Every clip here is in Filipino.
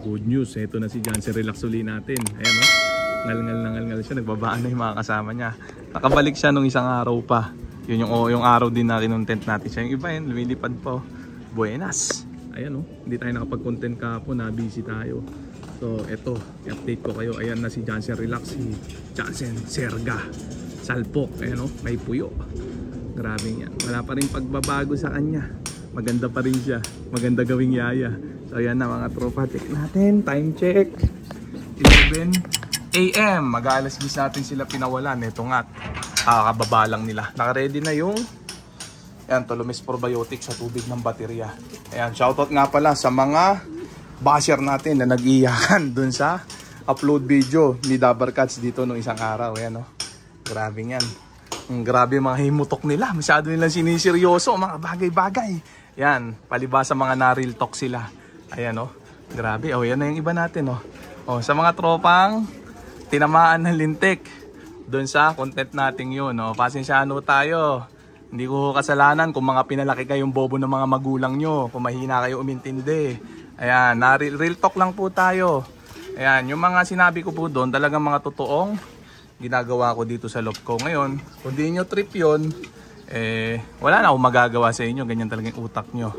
Good news, ito na si Jansen Relax uli natin. Ayan o, ngal-ngal siya, nagbabaan na yung mga kasama niya. Nakabalik siya nung isang araw pa. Yun yung araw din na kinontent natin siya. Yung iba yun, lumilipad po. Buenas. Ayan o, hindi tayo nakapag-content kahapon, na busy tayo. So eto, i-update ko kayo. Ayan na si Jansen Relax, si Jansen Serga Salpok. Ayan o, may puyo. Grabe yan, wala pa rin pagbabago sa kanya. Maganda pa rin siya, maganda gawing yaya. So ayan na mga tropa, check natin, time check 11 AM, mag-aalas 10 natin sila pinawalan. Ito nga, kakababa lang nila. Naka-ready na yung Tolomes Probiotics sa tubig ng baterya. Ayan, shoutout nga pala sa mga basher natin na nag-iyakan dun sa upload video ni Dabar Cats dito nung isang araw. Ayan o, grabe yan. Grabe mga himutok nila, masyado nilang siniseryoso mga bagay-bagay. Yan, palibasa mga na-real talk sila. Ayan o, grabe. O yan na yung iba natin o. O sa mga tropang tinamaan ng lintik doon sa content natin yun o. Pasensyano tayo. Hindi ko kasalanan kung mga pinalaki kayong bobo ng mga magulang nyo, kung mahina kayo umintindi. Ayan, na-real talk lang po tayo. Ayan, yung mga sinabi ko po doon, talagang mga totoong ginagawa ko dito sa loob ko. Ngayon, kung di nyo trip yun, wala na akong magagawa sa inyo. Ganyan talagang utak nyo.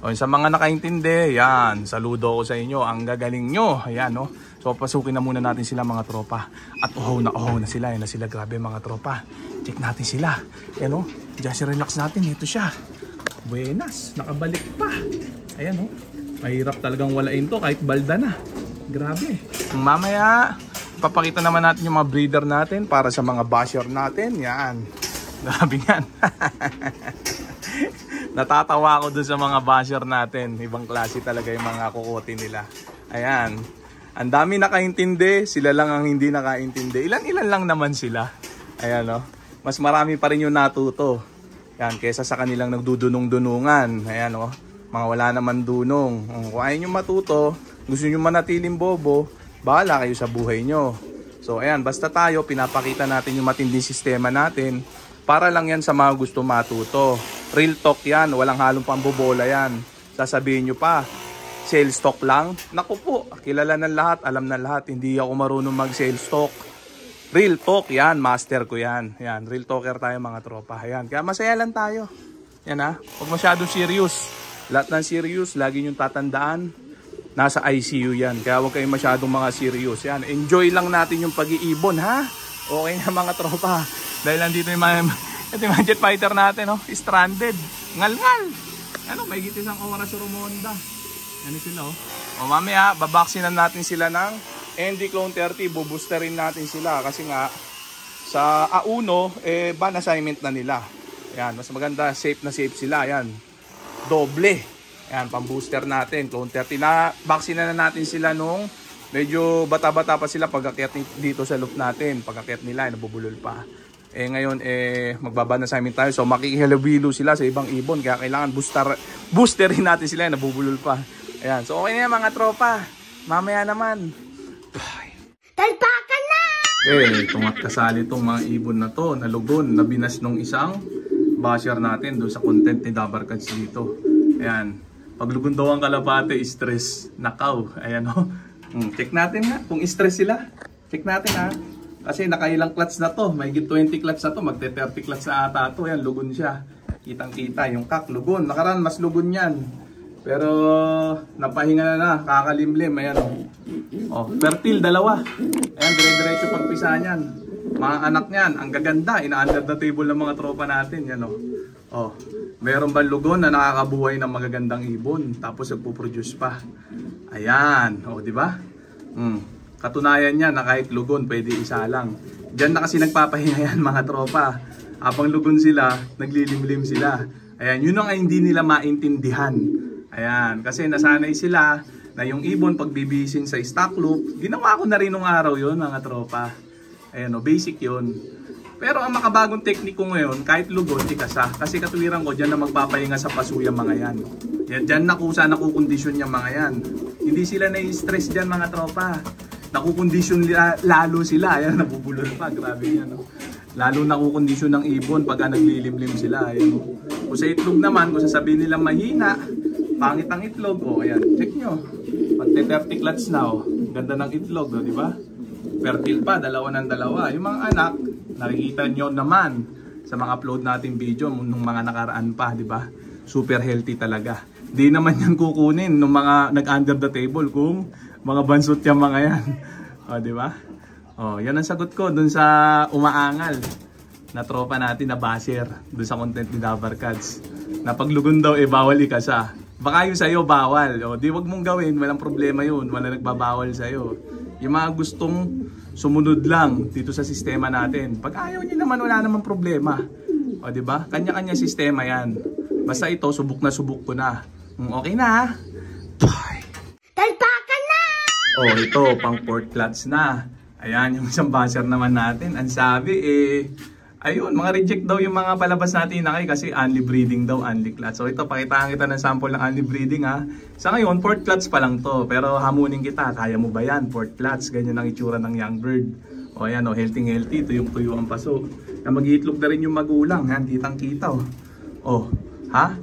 O, sa mga nakaintindi, yan, saludo ko sa inyo. Ang gagaling nyo. Ayan, no? So, pasukin na muna natin sila mga tropa. At uhaw na sila. Yan na sila, grabe mga tropa. Check natin sila. Ayan, no? Just relax natin. Ito siya. Buenas. Nakabalik pa. Ayan, no? Mahirap talagang walain to kahit balda na. Grabe. Mamaya, papakita naman natin yung mga breeder natin para sa mga basher natin. Yan. Grabe yan. Natatawa ako dun sa mga basher natin. Ibang klase talaga yung mga kukote nila. Ayan. Ang dami nakaintindi. Sila lang ang hindi nakaintindi. Ilan-ilan lang naman sila. Ayan o. Mas marami pa rin yung natuto. Ayan. Kesa sa kanilang nagdudunong-dunungan. Ayan o. Mga wala naman dunong. Kung ayaw nyo matuto, gusto nyo manatiling bobo, bahala kayo sa buhay nyo. So ayan, basta tayo, pinapakita natin yung matinding sistema natin para lang yan sa mga gusto matuto. Real talk yan, walang halong pambobola yan. Sasabihin nyo pa, sales talk lang? Naku po, kilala ng lahat, alam ng lahat, hindi ako marunong mag-sales talk. Real talk yan, master ko yan. Yan, real talker tayo mga tropa. Ayan, kaya masaya lang tayo. Yan ha, huwag masyadong serious. Lahat ng serious, lagi nyo tatandaan, nasa ICU yan. Kaya huwag kayong masyadong mga serious. Yan, enjoy lang natin yung pag-iibon ha. Okay na mga tropa. Dahil nandito yung mga jet fighter natin, oh, stranded. Ngal-ngal. Ano, may gitis ang oras sa Rumonda. Yan sila, oh. O mamaya, babaksinan natin sila ng ND Clone 30. Buboosterin natin sila. Kasi nga, sa A1, ban assignment na nila. Yan, mas maganda, safe na safe sila. Yan, doble. Yan, pambooster natin, Clone 30. Na, baksinan na natin sila nung medyo bata-bata pa sila pag-akyat dito sa loop natin. Pag-akyat nila, nabubulol pa. Ngayon, magbaban na sa amin tayo. So, makikihalubilo sila sa ibang ibon. Kaya kailangan boosterin natin sila. Nabubulol pa. Ayan. So, okay na yan mga tropa. Mamaya naman. Talpakan na! Tungat kasali itong mga ibon na to. Nalugon. Nabinas nung isang basher natin doon sa content ni Dabar Cats dito. Ayan. Paglugon daw ang kalapate, stress. Nakaw. Ayan o. Check natin nga kung stress sila. Check natin ha. Kasi nakailang clutch na to. May 20 clutch na to. Magte 30 clutch na ata to. Ayan, lugon siya. Kitang-kita. Yung kak, lugon. Nakaraan, mas lugon yan. Pero, napahinga na. Kakalimlim. Ayan o. Oh, fertile, dalawa. Ayan, dire-diretso pagpisa niyan. Mga anak niyan, ang gaganda. Ina-under the table ng mga tropa natin. Yan o. Oh. Meron bang lugon na nakakabuhay ng magagandang ibon. Tapos nagpo-produce pa. Ayan. O, di ba? Katunayan niya na kahit lugon, pwede isa lang. Diyan na kasi nagpapahinga yan mga tropa. Habang lugon sila, naglilimlim sila. Ayan, yun ang hindi nila maintindihan. Ayan, kasi nasanay sila na yung ibon pagbibisin sa stock loop. Ginawa ko na rin nung araw yun mga tropa. Ayan o, basic yun. Pero ang makabagong tekniko ngayon, kahit lugon, ikasa. Kasi katuwiran ko, dyan na magpapahinga sa paso yung mga yan. Dyan na kusa nakukondisyon yung mga yan. Hindi sila na-stress dyan mga tropa. Nakukondisyon lalo sila. Ayan, nabubulol pa. Grabe yan. No? Lalo nakukondisyon ng ibon pagka naglilimlim sila. Ayan, no? Kung sa itlog naman, kung sasabihin nilang mahina, pangit ang itlog. O, ayan. Check nyo. Pag magte-30 clutch na oh. Ganda ng itlog, oh, di ba? Fertile pa, dalawa ng dalawa. Yung mga anak, nakikita nyo naman sa mga upload natin video nung mga nakaraan pa, di ba? Super healthy talaga. Di naman yan kukunin nung mga nag-under the table kung mga bansot yung mga yan. O, di ba? O, yan ang sagot ko dun sa umaangal na tropa natin na basher dun sa content ni Dabarkads. Na paglugon daw, bawal ikasa. Baka yung sa'yo, bawal. O, di wag mong gawin, walang problema yun. Wala nagbabawal sa'yo. Yung mga gustong sumunod lang dito sa sistema natin. Pag ayaw nyo naman, wala namang problema. O, di ba? Kanya-kanya sistema yan. Basta ito, subok na subok ko na. Okay na, ha? Bye! Talpakan na! Oh, ito, pang port clutch na. Ayan, yung isang basher naman natin. Ang sabi, ayun, mga reject daw yung mga palabas natin na kasi only breeding daw, only clutch. So ito, pakitaan kita ng sample ng only breeding ha. Sa ngayon, port clutch pa lang to. Pero hamunin kita, kaya mo ba yan? Port clutch, ganyan ang itsura ng young bird. O ayan, healthy, tuyong-tuyo ang paso. Na mag-iitlog na rin yung magulang, yan, kitang-kita oh. Oh, ha?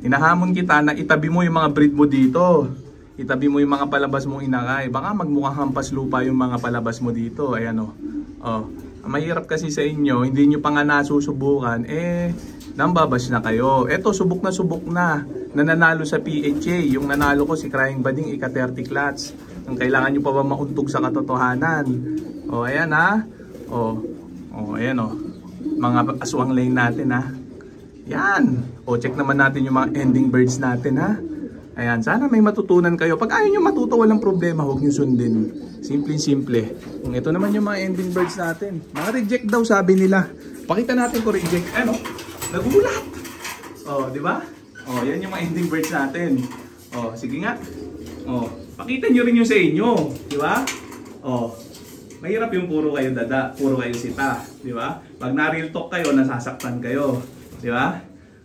Hinahamon kita na itabi mo yung mga breed mo dito. Itabi mo yung mga palabas mong inakay. Baka magmukhang hampas lupa yung mga palabas mo dito. Ayan oh. Oh. Mahirap kasi sa inyo, hindi nyo pa nga nasusubukan, nambabash na kayo. Eto, subok na. Nananalo sa PHA. Yung nanalo ko si Crying Bading, ika-30 clutch. Ang kailangan nyo pa ba mauntog sa katotohanan? O, ayan ha. O, ayan o. Mga aswang lane natin ha. Yan. O, check naman natin yung mga ending birds natin ha. Ayan, sana may matutunan kayo. Pag ayaw nyo matuto, walang problema, huwag nyo sundin. Simple-simple. Kung ito naman yung mga ending birds natin. Mga reject daw, sabi nila. Pakita natin kung reject. Ano? Nagulat! O, di ba? O, yan yung mga ending birds natin. O, sige nga. O, pakita nyo rin yung sa inyo. Di ba? O, mahirap yung puro kayo dada, puro kayo sita. Di ba? Pag na-real talk kayo, nasasaktan kayo. Di ba?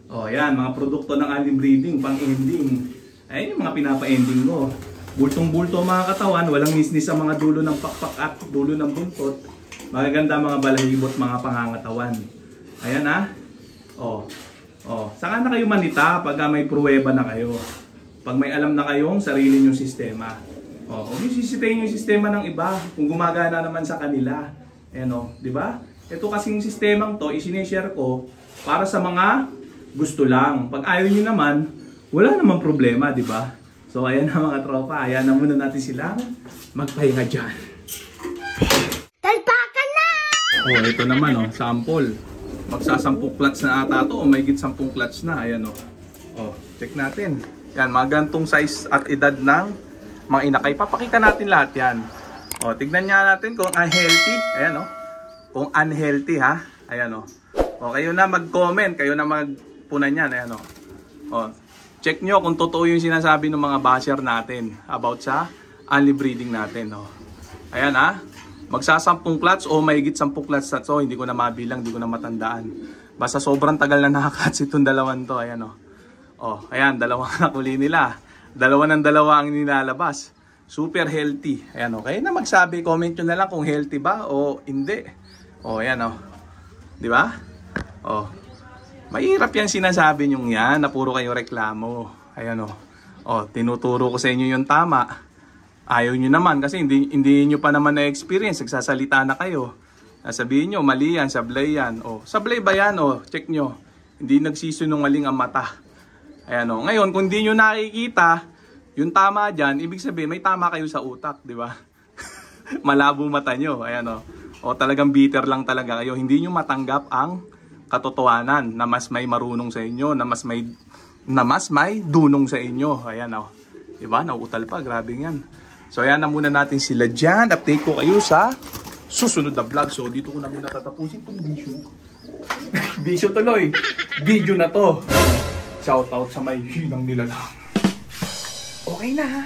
O, yan, mga produkto ng alim breeding, pang-ending. Ayan yung mga pinapa-ending ko. Bultong-bulto mga katawan, walang nisnis ang mga dulo ng pakpak at dulo ng buntot. Magaganda mga balahibot, mga pangangatawan. Ayan ha. Saka na kayo manita pag may pruweba na kayo. Pag may alam na kayong sarili nyong sistema. Huwag yung sisitayin yung sistema ng iba kung gumagana naman sa kanila. Ayan o, di ba? Ito kasing sistemang to, isineshare ko para sa mga gusto lang. Pag ayaw nyo naman, wala namang problema, di ba? So, ayan na mga tropa. Ayan na muna natin sila magpahinga dyan. Talpakan na! Oh, ito naman, oh, sample. Magsasampung clutch na ata to o may git 10 clutch na. Ayan, oh. Oh, check natin. Yan, mga gantong size at edad ng mga inakay. Papakita natin lahat yan. Oh, tignan nga natin kung unhealthy. Ayan, oh. Kung unhealthy, ha? Ayan, oh. Oh, kayo na mag-comment. Kayo na magpunan yan. Ayan, oh. Oh. Check nyo kung totoo yung sinasabi ng mga basher natin about sa only breeding natin. Oh. Ayan ha, magsasampung clutch o mahigit 10 clutch na to. Hindi ko na mabilang, hindi ko na matandaan. Basta sobrang tagal na nakakatch itong dalawan to. Ayan ayan, dalawang anak uli nila. Dalawa ng dalawa ang nilalabas. Super healthy. Ayan kayo na magsabi, comment nyo na lang kung healthy ba o hindi. Ayan di ba? Mahirap yan sinasabi nyong yan na puro kayo reklamo. Ayan tinuturo ko sa inyo yung tama. Ayaw nyo naman kasi hindi nyo pa naman na-experience. Nagsasalita na kayo. Sabihin nyo, mali yan, sablay yan. Sablay ba yan? Check nyo. Hindi nagsisinungaling ang mata. Ayan ngayon, kung hindi nyo nakikita yung tama dyan, ibig sabihin may tama kayo sa utak, di ba? Malabo mata nyo. Ayan talagang bitter lang talaga kayo. Hindi nyo matanggap ang katotohanan na mas may marunong sa inyo, na mas may dunong sa inyo. Ayan diba? Nauutal pa, grabe yan. So ayan na muna natin sila dyan. Update ko kayo sa susunod na vlog. So dito ko na muna tatapusin itong video. Video tuloy. Video na to. Shout out sa may hinang nilalang. Okay na ha.